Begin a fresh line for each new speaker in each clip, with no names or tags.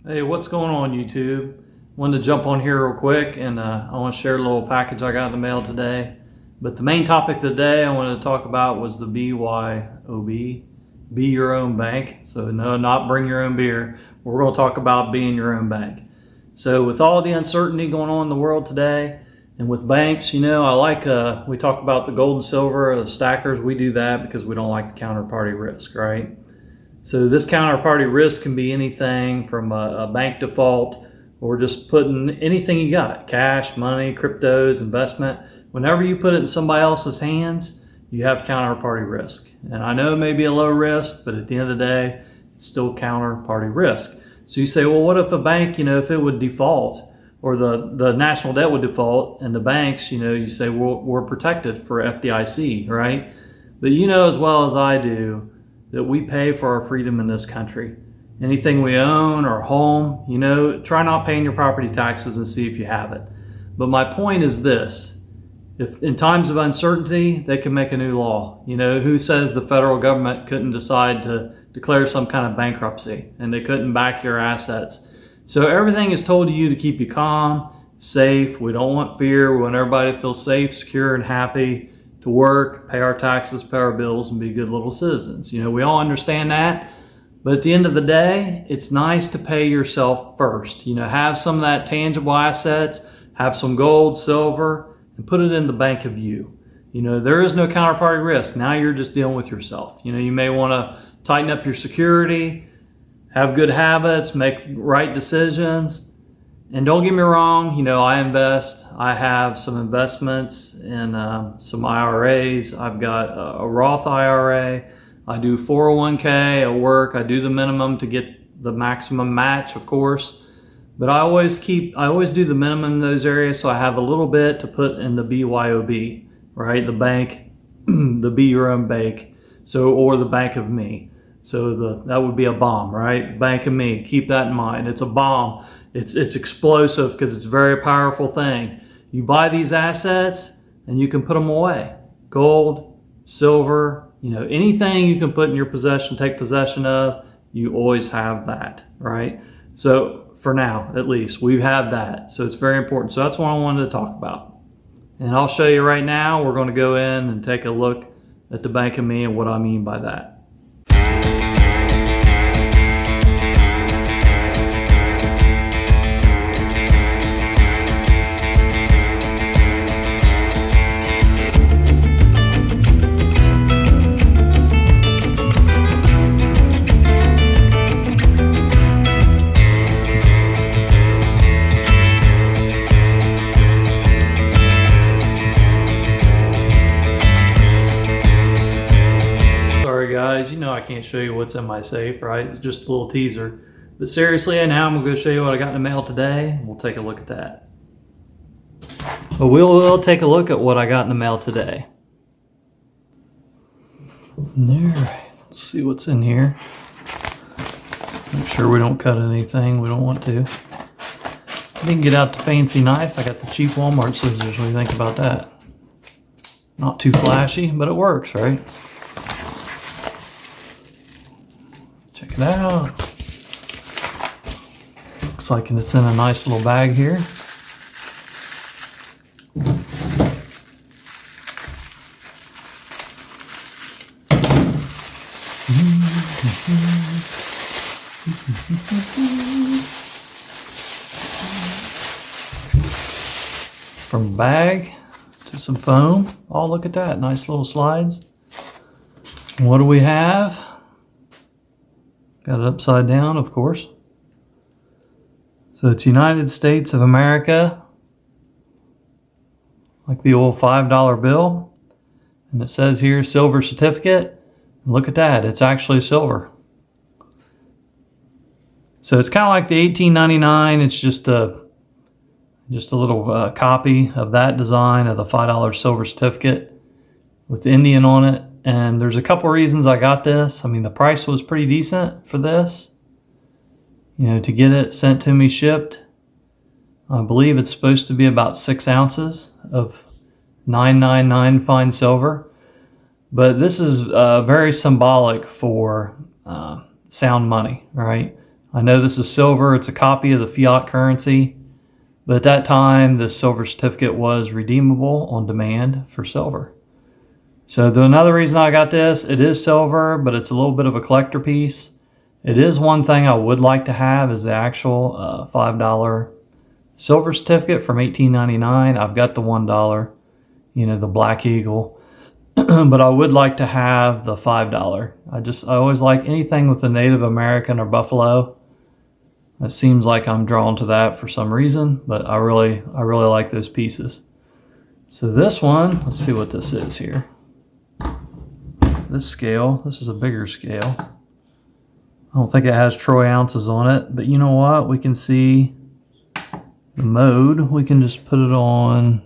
Hey, what's going on, YouTube? Wanted to jump on here real quick and I want to share a little package I got in the mail today. But the main topic of the day I wanted to talk about was the BYOB, be your own bank. So no, not bring your own beer. We're going to talk about being your own bank. So with all the uncertainty going on in the world today, and with banks, we talk about the gold and silver, the stackers. We do that because we don't like the counterparty risk, right? So this counterparty risk can be anything from a bank default or just putting anything you got, cash, money, cryptos, investment. Whenever you put it in somebody else's hands, you have counterparty risk. And I know it may be a low risk, but at the end of the day, it's still counterparty risk. So you say, well, what if a bank, if it would default or the national debt would default and the banks, you say, well, we're protected for FDIC, right? But you know as well as I do, that we pay for our freedom in this country. Anything we own or home, try not paying your property taxes and see if you have it. But my point is this: if in times of uncertainty, they can make a new law. Who says the federal government couldn't decide to declare some kind of bankruptcy and they couldn't back your assets? So everything is told to you to keep you calm, safe. We don't want fear. We want everybody to feel safe, secure, and happy, to work, pay our taxes, pay our bills, and be good little citizens. We all understand that. But at the end of the day, it's nice to pay yourself first. Have some of that tangible assets, have some gold, silver, and put it in the bank of you. There is no counterparty risk. Now you're just dealing with yourself. You may want to tighten up your security, have good habits, make right decisions. And don't get me wrong, I invest. I have some investments in some IRAs. I've got a Roth IRA. I do 401k at work. I do the minimum to get the maximum match, of course. But I always do the minimum in those areas, so I have a little bit to put in the BYOB, right? The bank, the be your own bank, or the bank of me. So that would be a bomb, right? Bank of me. Keep that in mind. It's a bomb. It's explosive because it's a very powerful thing. You buy these assets and you can put them away. Gold, silver, anything you can put in your possession, take possession of, you always have that, right? So for now, at least, we have that. So it's very important. So that's what I wanted to talk about. And I'll show you right now. We're going to go in and take a look at the Bank of Me and what I mean by that. Guys, I can't show you what's in my safe, right? It's just a little teaser. But seriously, now I'm going to go show you what I got in the mail today. We'll take a look at that. But we'll take a look at what I got in the mail today. There. Let's see what's in here. Make sure we don't cut anything. We don't want to. I didn't get out the fancy knife. I got the cheap Walmart scissors. What do you think about that? Not too flashy, but it works, right? Check it out. Looks like it's in a nice little bag here. From a bag to some foam. Oh, look at that. Nice little slides. What do we have? Got it upside down, of course. So it's United States of America, like the old $5 bill. And it says here, silver certificate. And look at that, it's actually silver. So it's kind of like the 1899. It's just a little copy of that design of the $5 silver certificate with Indian on it. And there's a couple reasons I got this. I mean, the price was pretty decent for this. To get it sent to me shipped. I believe it's supposed to be about 6 ounces of 999 fine silver. But this is very symbolic for sound money, right? I know this is silver. It's a copy of the fiat currency. But at that time, the silver certificate was redeemable on demand for silver. So another reason I got this, it is silver, but it's a little bit of a collector piece. It is one thing I would like to have is the actual $5 silver certificate from 1899. I've got the $1, the Black Eagle. But I would like to have the $5. I always like anything with the Native American or buffalo. It seems like I'm drawn to that for some reason, but I really like those pieces. So this one, let's see what this is here. This scale, this is a bigger scale. I don't think it has troy ounces on it, but you know what? We can see the mode. We can just put it on,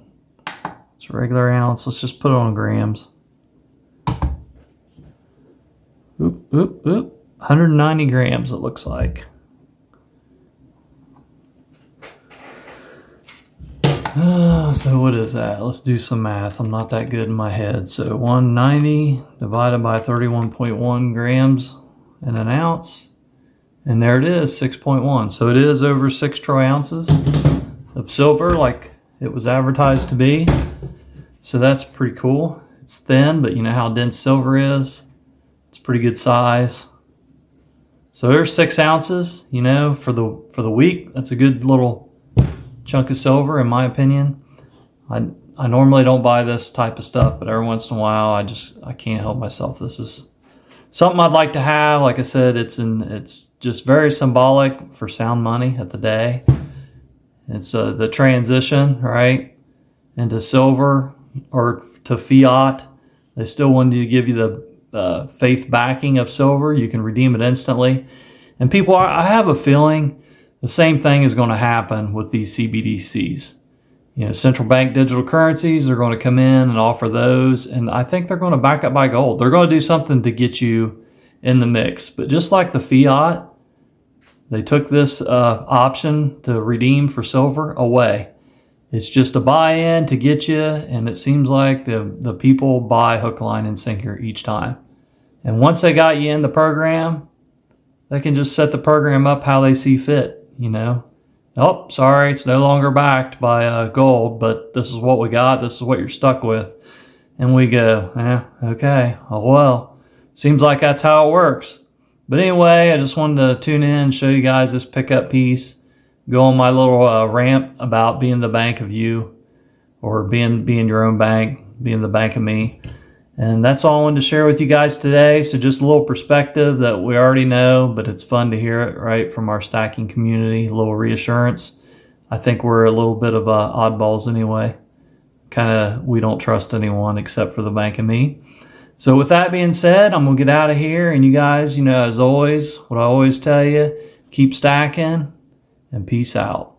it's regular ounce. Let's just put it on grams. Oop, oop, oop. 190 grams it looks like. So what is that? Let's do some math. I'm not that good in my head. So 190 divided by 31.1 grams in an ounce. And there it is, 6.1. So it is over 6 troy ounces of silver like it was advertised to be. So that's pretty cool. It's thin, but you know how dense silver is. It's pretty good size. So there's 6 ounces, for the week. That's a good little chunk of silver in my opinion. I normally don't buy this type of stuff, but every once in a while I can't help myself. This is something I'd like to have. Like I said, it's just very symbolic for sound money at the day. It's the transition, right, into silver or to fiat. They still wanted to give you the faith backing of silver. You can redeem it instantly. And people, I have a feeling the same thing is going to happen with these CBDCs. Central bank digital currencies are going to come in and offer those, and I think they're going to back up by gold. They're going to do something to get you in the mix. But just like the fiat, they took this option to redeem for silver away. It's just a buy-in to get you, and it seems like the people buy hook, line, and sinker each time. And once they got you in the program, they can just set the program up how they see fit. Oh, sorry, it's no longer backed by gold, but this is what we got. This is what you're stuck with. And we go, okay, oh well. Seems like that's how it works. But anyway, I just wanted to tune in and show you guys this pickup piece. Go on my little rant about being the bank of you, or being your own bank, being the bank of me. And that's all I wanted to share with you guys today. So just a little perspective that we already know, but it's fun to hear it, right, from our stacking community, a little reassurance. I think we're a little bit of oddballs anyway. We don't trust anyone except for the bank and me. So with that being said, I'm going to get out of here. And you guys, as always, what I always tell you, keep stacking and peace out.